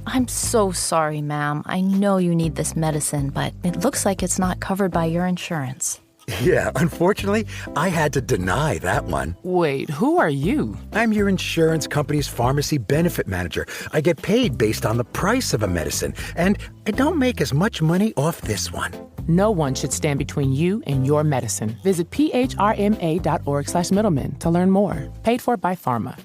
I'm so sorry, ma'am. I know you need this medicine, but it looks like it's not covered by your insurance. Yeah, unfortunately, I had to deny that one. Wait, who are you? I'm your insurance company's pharmacy benefit manager. I get paid based on the price of a medicine, and I don't make as much money off this one. No one should stand between you and your medicine. Visit phrma.org/middleman to learn more. Paid for by Pharma.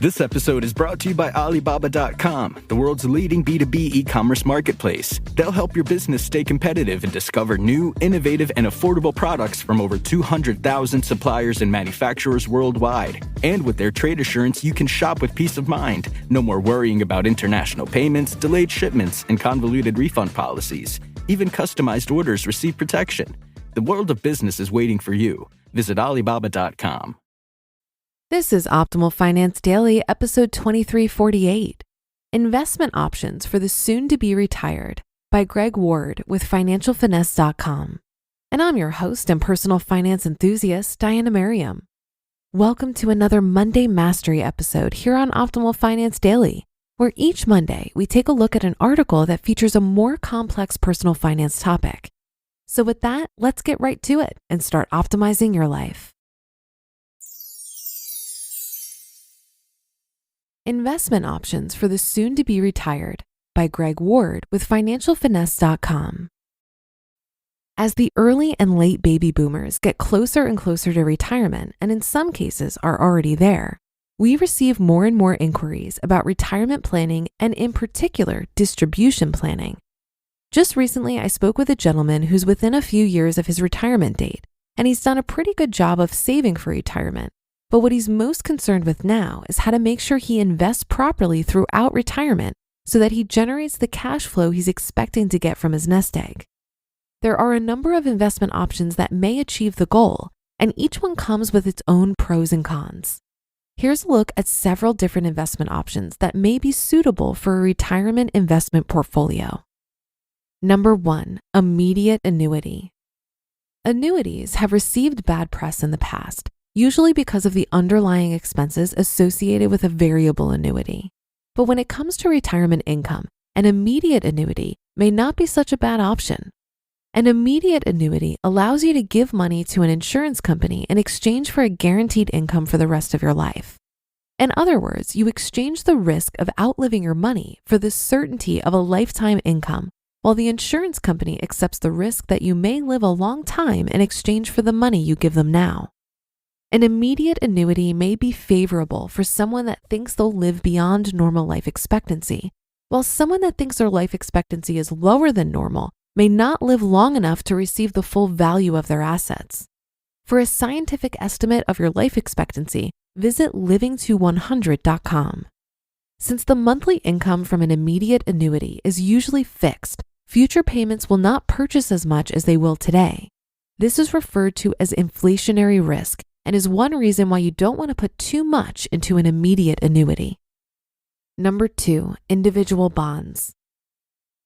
This episode is brought to you by Alibaba.com, the world's leading B2B e-commerce marketplace. They'll help your business stay competitive and discover new, innovative, and affordable products from over 200,000 suppliers and manufacturers worldwide. And with their trade assurance, you can shop with peace of mind. No more worrying about international payments, delayed shipments, and convoluted refund policies. Even customized orders receive protection. The world of business is waiting for you. Visit Alibaba.com. This is Optimal Finance Daily, episode 2348, Investment Options for the Soon-to-Be Retired by Greg Ward with FinancialFinesse.com. And I'm your host and personal finance enthusiast, Diana Merriam. Welcome to another Monday Mastery episode here on Optimal Finance Daily, where each Monday we take a look at an article that features a more complex personal finance topic. So with that, let's get right to it and start optimizing your life. Investment Options for the Soon-to-Be Retired by Greg Ward with FinancialFinesse.com. As the early and late baby boomers get closer and closer to retirement, and in some cases are already there, we receive more and more inquiries about retirement planning and in particular, distribution planning. Just recently, I spoke with a gentleman who's within a few years of his retirement date, and he's done a pretty good job of saving for retirement. But what he's most concerned with now is how to make sure he invests properly throughout retirement so that he generates the cash flow he's expecting to get from his nest egg. There are a number of investment options that may achieve the goal, and each one comes with its own pros and cons. Here's a look at several different investment options that may be suitable for a retirement investment portfolio. Number 1, immediate annuity. Annuities have received bad press in the past, usually because of the underlying expenses associated with a variable annuity. But when it comes to retirement income, an immediate annuity may not be such a bad option. An immediate annuity allows you to give money to an insurance company in exchange for a guaranteed income for the rest of your life. In other words, you exchange the risk of outliving your money for the certainty of a lifetime income, while the insurance company accepts the risk that you may live a long time in exchange for the money you give them now. An immediate annuity may be favorable for someone that thinks they'll live beyond normal life expectancy, while someone that thinks their life expectancy is lower than normal may not live long enough to receive the full value of their assets. For a scientific estimate of your life expectancy, visit livingto100.com. Since the monthly income from an immediate annuity is usually fixed, future payments will not purchase as much as they will today. This is referred to as inflationary risk, and is one reason why you don't want to put too much into an immediate annuity. Number 2, individual bonds.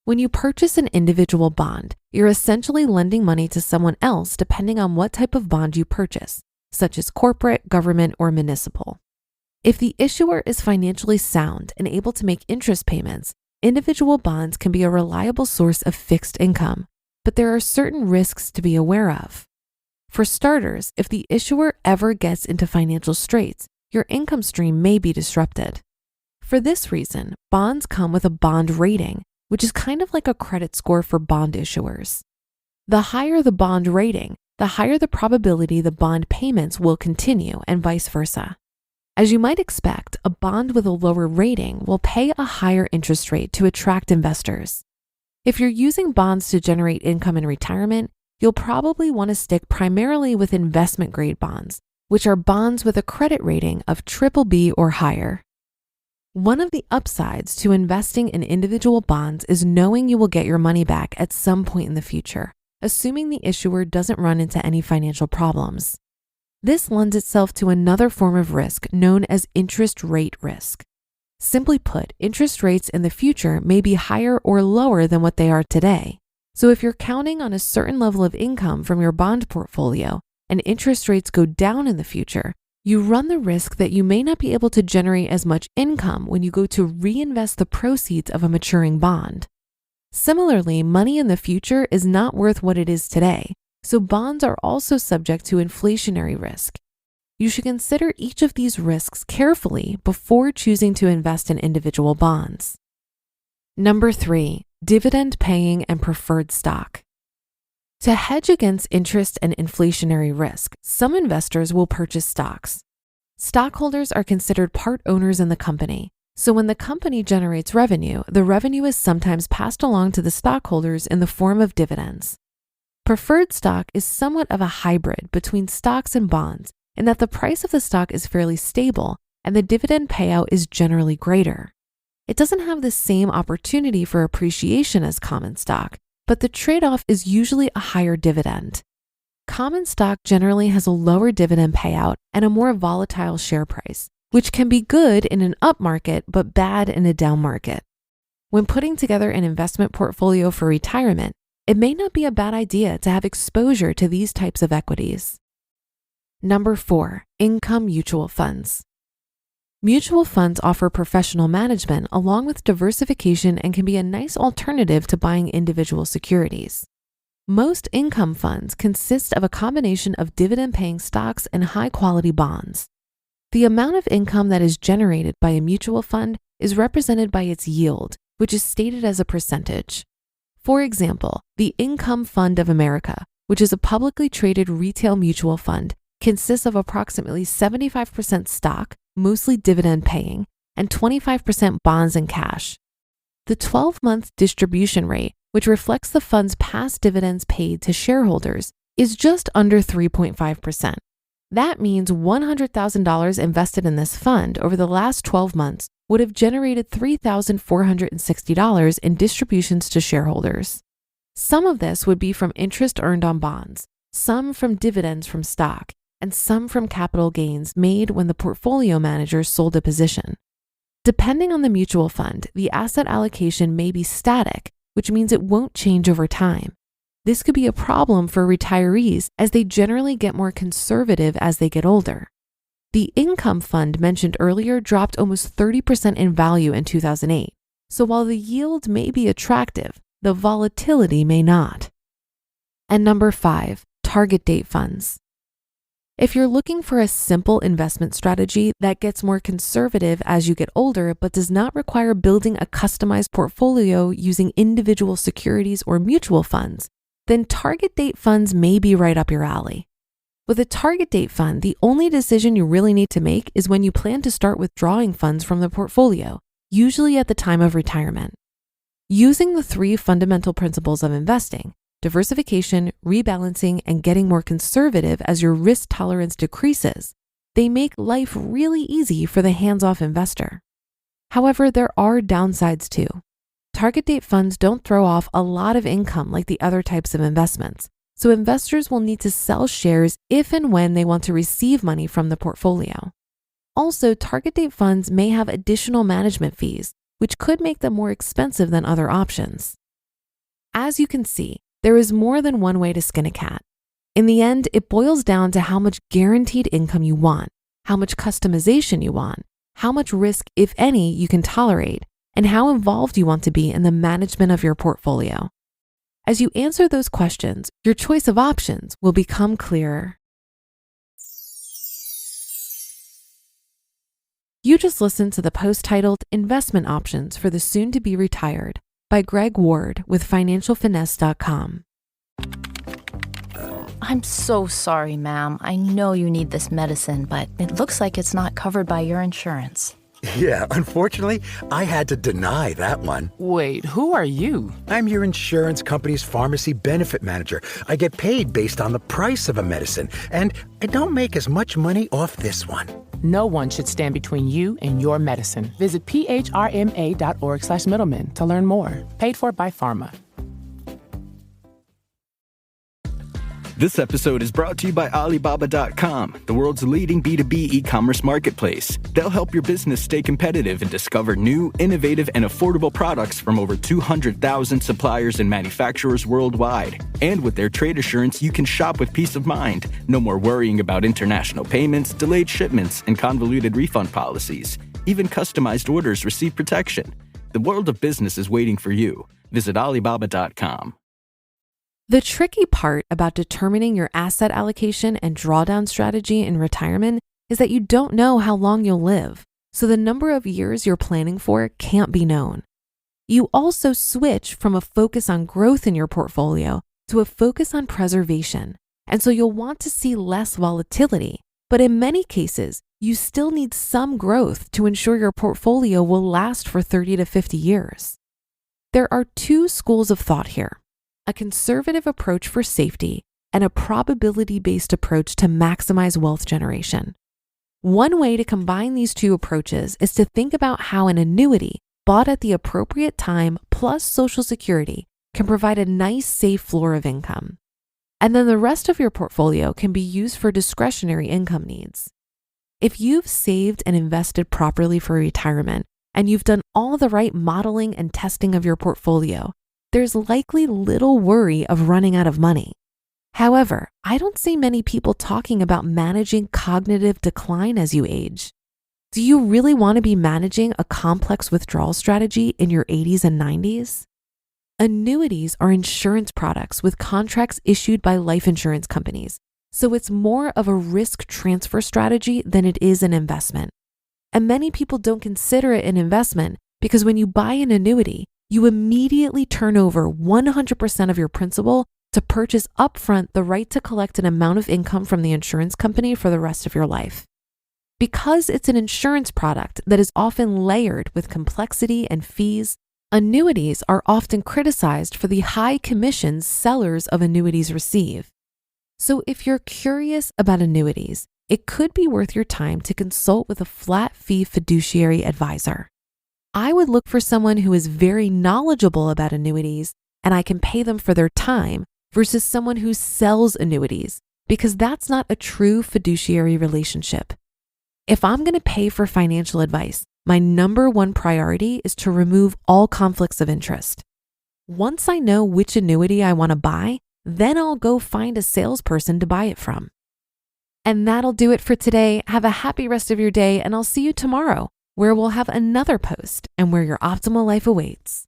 When you purchase an individual bond, you're essentially lending money to someone else depending on what type of bond you purchase, such as corporate, government, or municipal. If the issuer is financially sound and able to make interest payments, individual bonds can be a reliable source of fixed income, but there are certain risks to be aware of. For starters, if the issuer ever gets into financial straits, your income stream may be disrupted. For this reason, bonds come with a bond rating, which is kind of like a credit score for bond issuers. The higher the bond rating, the higher the probability the bond payments will continue, and vice versa. As you might expect, a bond with a lower rating will pay a higher interest rate to attract investors. If you're using bonds to generate income in retirement, you'll probably want to stick primarily with investment-grade bonds, which are bonds with a credit rating of BBB or higher. One of the upsides to investing in individual bonds is knowing you will get your money back at some point in the future, assuming the issuer doesn't run into any financial problems. This lends itself to another form of risk known as interest rate risk. Simply put, interest rates in the future may be higher or lower than what they are today. So if you're counting on a certain level of income from your bond portfolio and interest rates go down in the future, you run the risk that you may not be able to generate as much income when you go to reinvest the proceeds of a maturing bond. Similarly, money in the future is not worth what it is today, so bonds are also subject to inflationary risk. You should consider each of these risks carefully before choosing to invest in individual bonds. Number 3, dividend paying and preferred stock. To hedge against interest and inflationary risk, some investors will purchase stocks. Stockholders are considered part owners in the company, so when the company generates revenue, the revenue is sometimes passed along to the stockholders in the form of dividends. Preferred stock is somewhat of a hybrid between stocks and bonds in that the price of the stock is fairly stable and the dividend payout is generally greater. It doesn't have the same opportunity for appreciation as common stock, but the trade-off is usually a higher dividend. Common stock generally has a lower dividend payout and a more volatile share price, which can be good in an up market but bad in a down market. When putting together an investment portfolio for retirement, it may not be a bad idea to have exposure to these types of equities. Number 4, income mutual funds. Mutual funds offer professional management along with diversification and can be a nice alternative to buying individual securities. Most income funds consist of a combination of dividend-paying stocks and high-quality bonds. The amount of income that is generated by a mutual fund is represented by its yield, which is stated as a percentage. For example, the Income Fund of America, which is a publicly traded retail mutual fund, consists of approximately 75% stock, mostly dividend-paying, and 25% bonds and cash. The 12-month distribution rate, which reflects the fund's past dividends paid to shareholders, is just under 3.5%. That means $100,000 invested in this fund over the last 12 months would have generated $3,460 in distributions to shareholders. Some of this would be from interest earned on bonds, some from dividends from stock, and some from capital gains made when the portfolio manager sold a position. Depending on the mutual fund, the asset allocation may be static, which means it won't change over time. This could be a problem for retirees as they generally get more conservative as they get older. The income fund mentioned earlier dropped almost 30% in value in 2008, so while the yield may be attractive, the volatility may not. And number 5, target date funds. If you're looking for a simple investment strategy that gets more conservative as you get older but does not require building a customized portfolio using individual securities or mutual funds, then target date funds may be right up your alley. With a target date fund, the only decision you really need to make is when you plan to start withdrawing funds from the portfolio, usually at the time of retirement. Using the 3 fundamental principles of investing, diversification, rebalancing, and getting more conservative as your risk tolerance decreases, they make life really easy for the hands-off investor. However, there are downsides too. Target date funds don't throw off a lot of income like the other types of investments, so investors will need to sell shares if and when they want to receive money from the portfolio. Also, target date funds may have additional management fees, which could make them more expensive than other options. As you can see, there is more than one way to skin a cat. In the end, it boils down to how much guaranteed income you want, how much customization you want, how much risk, if any, you can tolerate, and how involved you want to be in the management of your portfolio. As you answer those questions, your choice of options will become clearer. You just listened to the post titled Investment Options for the Soon-to-Be Retired by Greg Ward with financialfinesse.com. I'm so sorry, ma'am. I know you need this medicine, but it looks like it's not covered by your insurance. Yeah, unfortunately, I had to deny that one. Wait, who are you? I'm your insurance company's pharmacy benefit manager. I get paid based on the price of a medicine, and I don't make as much money off this one. No one should stand between you and your medicine. Visit phrma.org/middleman to learn more. Paid for by Pharma. This episode is brought to you by Alibaba.com, the world's leading B2B e-commerce marketplace. They'll help your business stay competitive and discover new, innovative, and affordable products from over 200,000 suppliers and manufacturers worldwide. And with their trade assurance, you can shop with peace of mind. No more worrying about international payments, delayed shipments, and convoluted refund policies. Even customized orders receive protection. The world of business is waiting for you. Visit Alibaba.com. The tricky part about determining your asset allocation and drawdown strategy in retirement is that you don't know how long you'll live, so the number of years you're planning for can't be known. You also switch from a focus on growth in your portfolio to a focus on preservation, and so you'll want to see less volatility, but in many cases, you still need some growth to ensure your portfolio will last for 30 to 50 years. There are two schools of thought here: a conservative approach for safety and a probability-based approach to maximize wealth generation. One way to combine these two approaches is to think about how an annuity bought at the appropriate time plus Social Security can provide a nice, safe floor of income. And then the rest of your portfolio can be used for discretionary income needs. If you've saved and invested properly for retirement, and you've done all the right modeling and testing of your portfolio, there's likely little worry of running out of money. However, I don't see many people talking about managing cognitive decline as you age. Do you really want to be managing a complex withdrawal strategy in your 80s and 90s? Annuities are insurance products with contracts issued by life insurance companies, so it's more of a risk transfer strategy than it is an investment. And many people don't consider it an investment because when you buy an annuity, you immediately turn over 100% of your principal to purchase upfront the right to collect an amount of income from the insurance company for the rest of your life. Because it's an insurance product that is often layered with complexity and fees, annuities are often criticized for the high commissions sellers of annuities receive. So if you're curious about annuities, it could be worth your time to consult with a flat fee fiduciary advisor. I would look for someone who is very knowledgeable about annuities and I can pay them for their time versus someone who sells annuities, because that's not a true fiduciary relationship. If I'm going to pay for financial advice, my number one priority is to remove all conflicts of interest. Once I know which annuity I want to buy, then I'll go find a salesperson to buy it from. And that'll do it for today. Have a happy rest of your day, and I'll see you tomorrow, where we'll have another post and where your optimal life awaits.